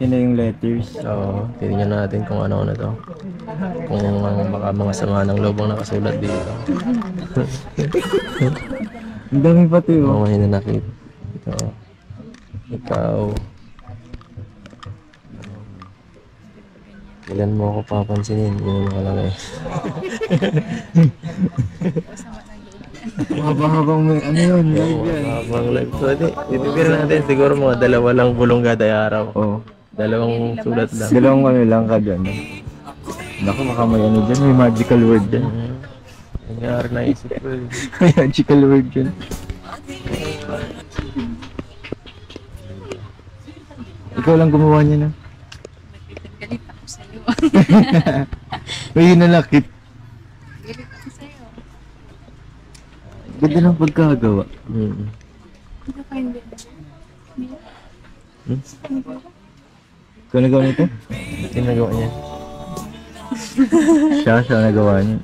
Yun na yung letters. So, titingnan natin kung ano to. Kung baka mga sama ng loob ang nakasulat dito. Ang dami pati oh. Mga hinanakit. Ito. Ikaw. Kailan mo ako papansinin? Yun ang nakalagay. Habang may ano yun. Live yan. Habang live ko. Itipir natin siguro mga dalawa lang bulong kada araw. Oh. Dalawang sulat lang. Dalawang ano lang ka dyan. Naku, baka may ano dyan. May magical word dyan. Nangyari na isip ko. May magical word dyan. Ikaw lang gumawa niya na. Galit ako sa'yo. May hinalakit. Galit ako sa'yo. Ganda ng pagkagawa. Hindi ka hindi. Ikaw nagawa nito? Tinagawa niya. Siya nagawa niya.